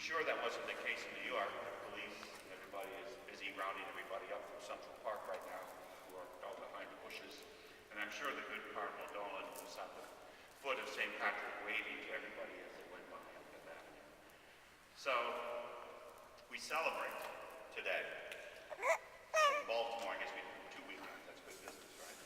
sure that wasn't the case in New York. The police and everybody is busy rounding everybody up from Central Park right now who are all behind the bushes. And I'm sure the good Cardinal Dolan was at the foot of St. Patrick waving to everybody as they went by on Fifth Avenue. So we celebrate today. In Baltimore, I guess we do 2 weekends. That's good business, right?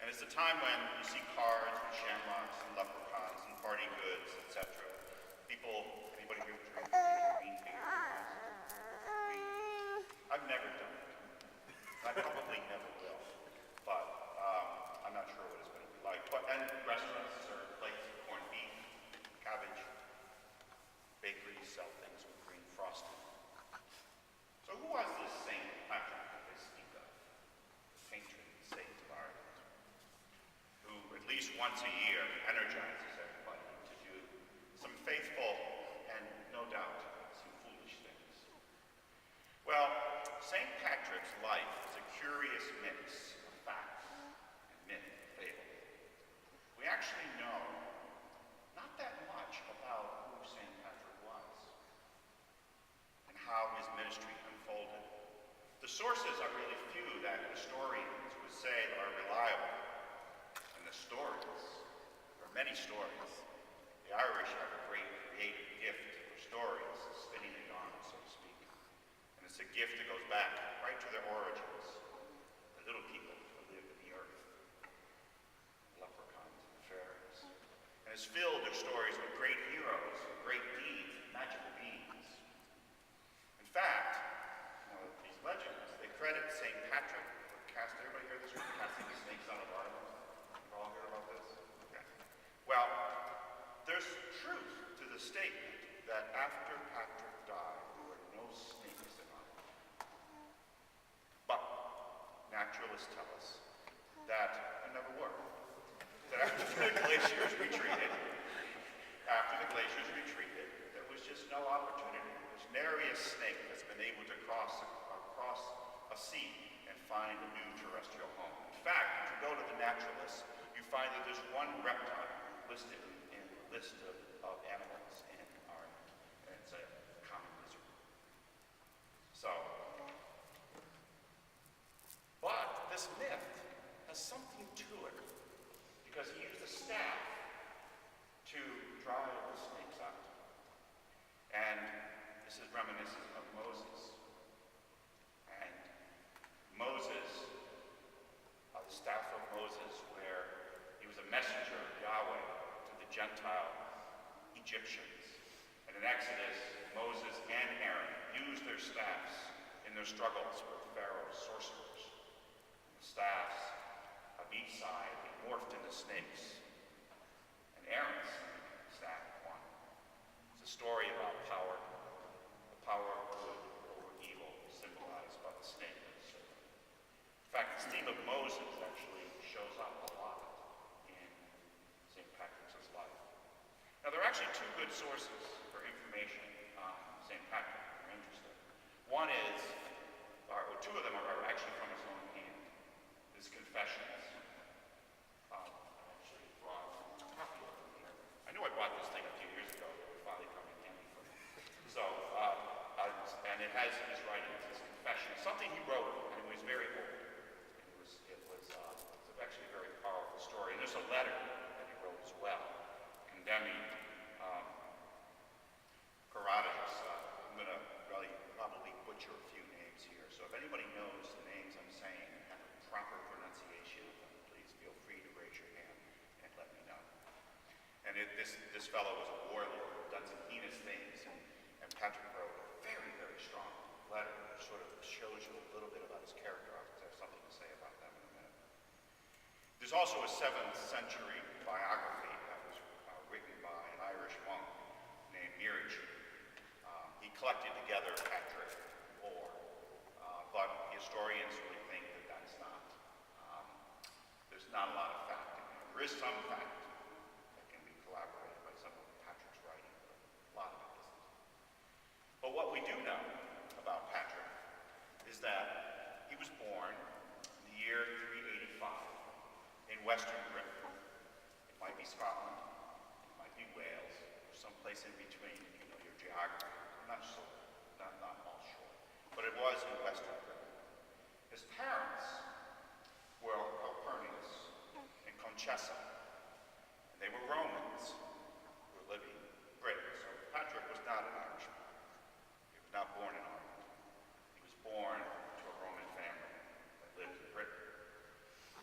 And it's a time when you see cards with shamrocks and leprechauns and party goods, etc. People, anybody here drink green beer? I've never done it. I probably never will, but I'm not sure what it's going to be like. But and restaurants serve plates of corned beef, cabbage. Bakeries sell things with green frosting. So who was this Saint Patrick that they speak of? The patron saint of Ireland, who at least once a year energizes everybody to do some faithful and no doubt some foolish things. Well, St. Patrick's life is a curious mix of fact and myth and fable. We actually know not that much about who St. Patrick was and how his ministry unfolded. The sources are really few that historians would say are reliable. And the stories, there are many stories. The Irish have a great creative gift for stories, spinning a yarn, so to speak. And it's a gift that goes back right to their origins, the little people who lived in the earth, leprechauns and fairies. And it's filled their stories with great heroes, great deeds, and magical beings. In fact, these legends, they credit St. Patrick for everybody hear this? Casting the snakes out of Ireland? You all hear about this? Okay. Well, there's truth to the statement that after Patrick died, there were no snakes in Ireland. But naturalists tell us that there never were. That after the glaciers retreated, there was just no opportunity. There's nary a snake that's been able to cross a sea and find a new terrestrial home. In fact, if you go to the naturalists, you find that there's one reptile listed in the list of animals in Ireland, and it's a common lizard. So, but this myth has something to it, because he used a staff to drive the snakes out. And this is reminiscent of Moses. And Moses, the staff of Moses, where he was a messenger of Yahweh to the Gentile Egyptians. And in Exodus, Moses and Aaron used their staffs in their struggles with Pharaoh's sorcerers. The staffs on each side, they morphed into snakes. And Aaron's staff won. It's a story about power, the power of good over evil, symbolized by the snake and the serpent. In fact, this theme of Moses actually shows up a lot in St. Patrick's life. Now, there are actually two good sources for information on St. Patrick, if you're interested. One is, or two of them are actually from his own hand. His Confessions. I actually brought a copy of them here. I knew I bought this thing a few years ago. It would finally come in handy for me. So, and it has his writings, his Confession, something he wrote, and it was very old. It was actually a very powerful story. And there's a letter that he wrote as well, condemning Herodotus. I'm going to probably butcher a few names here. So if anybody knows the names I'm saying and have a proper pronunciation of them, please feel free to raise your hand and let me know. And this fellow was a warlord, done some heinous things, and Patrick wrote a very, very strong letter that sort of shows you a little bit about his character. I have something to say about that in a minute. There's also a 7th century biography that was written by an Irish monk named Mirage. He collected together Patrick lore, but historians really think that that's not, there's not a lot of fact in there. There is some fact that can be corroborated by some of Patrick's writing, but a lot of it isn't. But what we do know about Patrick is that he was born in the year 385 in Western Britain. It might be Scotland, it might be Wales, or someplace in between if you know your geography. I'm not all sure. But it was in western Britain. His parents were Calpurnius and Conchessa. And they were Romans who were living in Britain. So Patrick was not an Irishman. He was not born in Ireland. He was born to a Roman family that lived in Britain.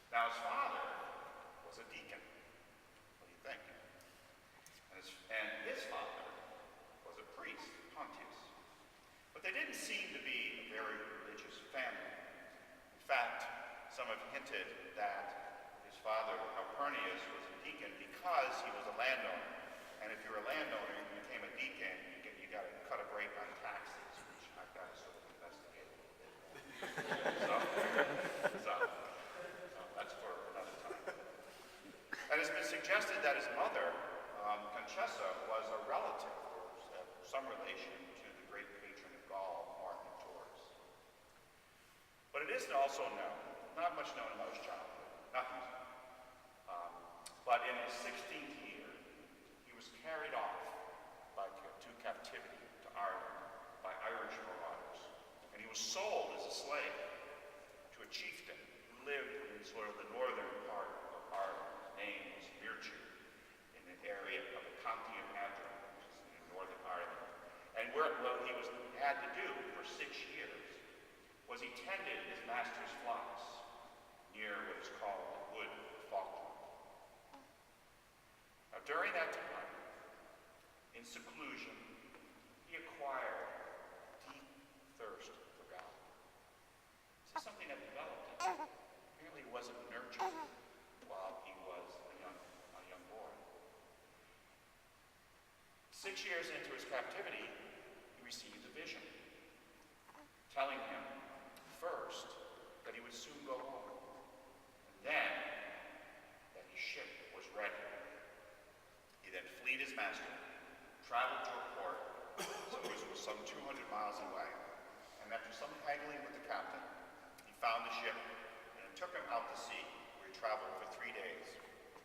Now his father was a deacon. What do you think? And his father was a priest, Pontius. But they didn't seem to be a very religious family. In fact, some have hinted that his father, Calpurnius, was a deacon because he was a landowner. And if you're a landowner and you became a deacon, you got to cut a break on taxes, which I've got to sort of investigate a little bit more. So that's for another time. And it's been suggested that his mother, Conchessa, was a relative or some relation to the great patron of Gaul, Mark Antonius. But it is also known, not much known about his childhood, nothing. But in his 16th year, he was carried off to captivity to Ireland by Irish marauders. And he was sold as a slave to a chieftain who lived in sort of the northern part of Ireland. His name was Mirchu, in the area of the County of Antrim, which is in northern Ireland. And what he had to do for 6 years was he tended his master's flocks near what is called the Wood of Falkland. Now, during that time, in seclusion, he acquired deep thirst for God. This is something that developed him. Apparently, he wasn't nurtured while he was a young boy. 6 years into his captivity, he received a vision, telling him first that he would soon go home, and then that his ship was ready. He then fled his master, traveled to a port, so it was some 200 miles away, and after some haggling with the captain, he found the ship, and it took him out to sea, where he traveled for 3 days,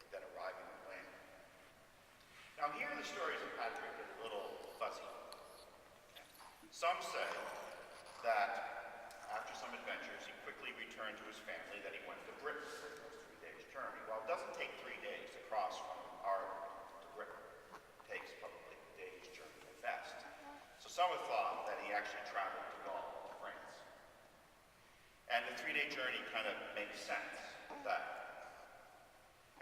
then arriving at land. Now here the stories of Patrick get a little fuzzy. Some say that after some adventures, he quickly returned to his family, that he went to Britain for those 3 days' journey. Well, it doesn't take 3 days to cross from Ireland to Britain. It takes probably a day's journey at best. So some have thought that he actually traveled to Gaul, to France. And the 3-day journey kind of makes sense with that.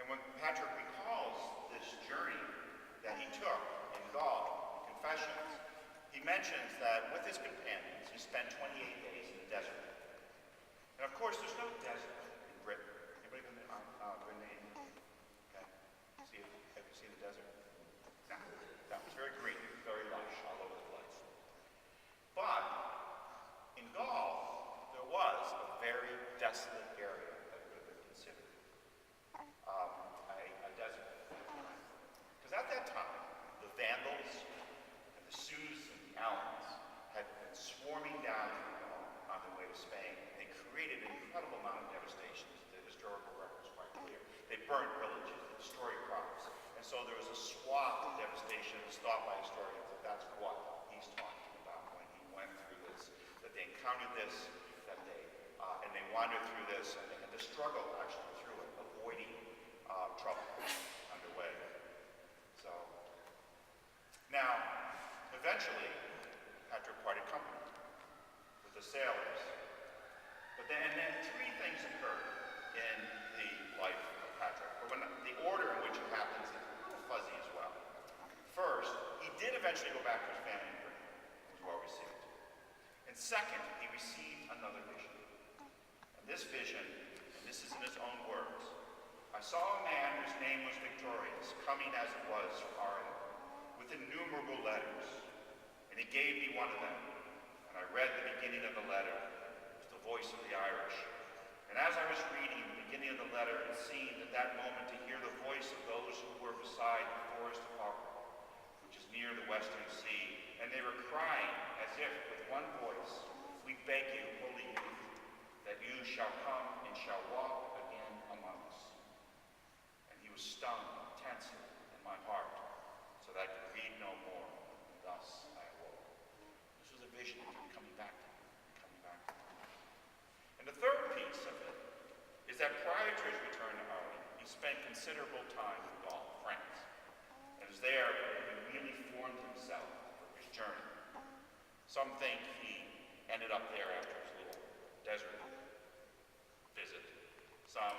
And when Patrick recalls this journey that he took in Gaul, in Confessions, he mentions that with his companions, he spent 28 days in the desert. And of course, there's no desert in Britain. Anybody been there? England? Okay. Have you seen the desert? No. It's very green, very lush, all over the place. But in Gaul, there was a very desolate area that could have been considered a desert at that time. Because at that time, the Vandals and the Sioux and the Alans had been swarming down on their way to Spain. They created an incredible amount of devastation. The historical record is quite clear. They burnt villages, they destroyed crops. And so there was a swath of devastation that's thought by historians that that's what he's talking about when he went through this, that they encountered this, and they wandered through this, and they had to struggle actually through it, avoiding trouble underway. So, now, eventually, Patrick parted company with the sailors. But then 3 things occurred in the life of Patrick. But the order in which it happens is a little fuzzy as well. First, he did eventually go back to his family in Britain. He was well received. And second, he received another vision. And this vision, and this is in his own words, I saw a man whose name was Victorious, coming as it was from Ireland, with innumerable letters. And he gave me one of them, and I read the beginning of the letter. It was the voice of the Irish. And as I was reading the beginning of the letter, it seemed at that moment to hear the voice of those who were beside the forest of Harper, which is near the western sea. And they were crying as if with one voice, we beg you, holy youth, that you shall come and shall walk again among us. And he was stung intensely in my heart, so that I could read no more. Thus I considerable time in Gaul, France. It was there that he really formed himself for his journey. Some think he ended up there after his little desert visit. Some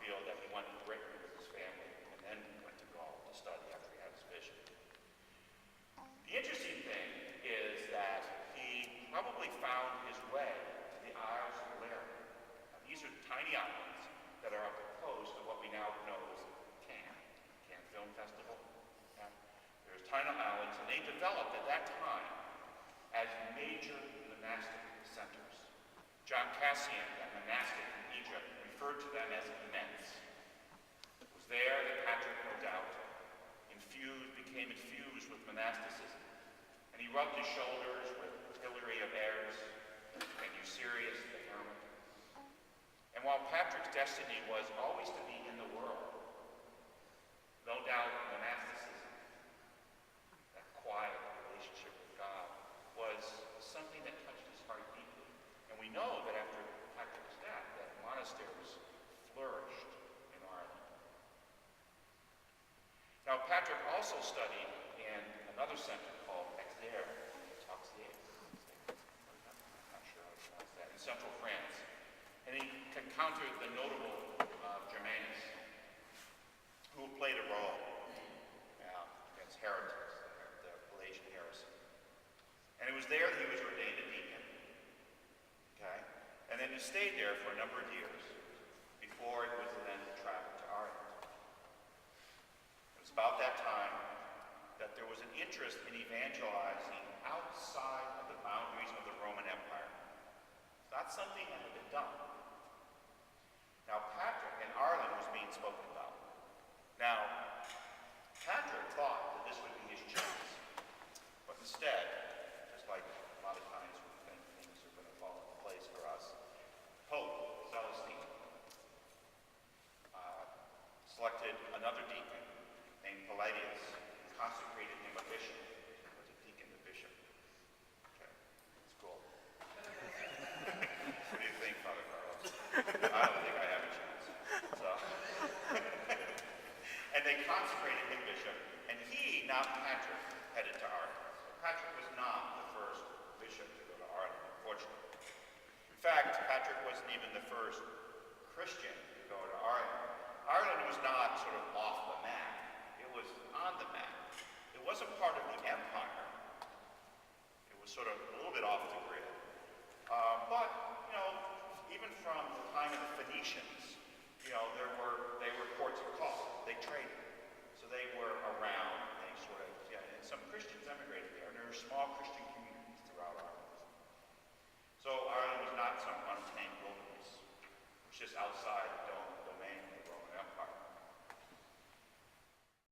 feel that he went to Britain with his family and then went to Gaul to study after he had his vision. The interesting thing is that he probably found his way to the Isles of Larry. Now, these are tiny islands that are up the coast of what we now know as Cannes Film Festival. Yeah. There's tiny islands, and they developed at that time as major monastic centers. John Cassian, that monastic from Egypt, referred to them as immense. It was there that Patrick, no doubt, became infused with monasticism. And he rubbed his shoulders with Hilary of Ayres and Eusebius the hermit. And while Patrick's destiny was always to be in the world, no doubt monasticism, that quiet relationship with God, was something that touched his heart deeply. And we know that after Patrick's death, that monasteries flourished in Ireland. Now, Patrick also studied in another center called Auxerre, I'm not sure how to pronounce that, in central France. And he encountered the notable Germanus, who played a role against heretics, the Pelagian heresy. And it was there that he was ordained a deacon. Okay? And then he stayed there for a number of years before it was then traveled to Ireland. It was about that time that there was an interest in evangelizing outside of the boundaries of the Roman Empire. It's not something that had been done. Now, Patrick in Ireland was being spoken about. Now, Patrick thought that this would be his chance, but instead, just like a lot of times we think things are going to fall into place for us, Pope Soloski selected another deacon named Palladius and consecrated him a bishop. He was a deacon to bishop. Okay, that's cool. What do you think, Father Carlos? I don't think I have a chance. So, and they consecrated him bishop, and he, not Patrick, headed to Ireland. So Patrick was not the first bishop to go to Ireland, unfortunately. In fact, Patrick wasn't even the first Christian to go to Ireland. Ireland was not sort of off the map. It was on the map. It wasn't part of the empire. It was sort of a little bit off the grid. But, even from the time of the Phoenicians,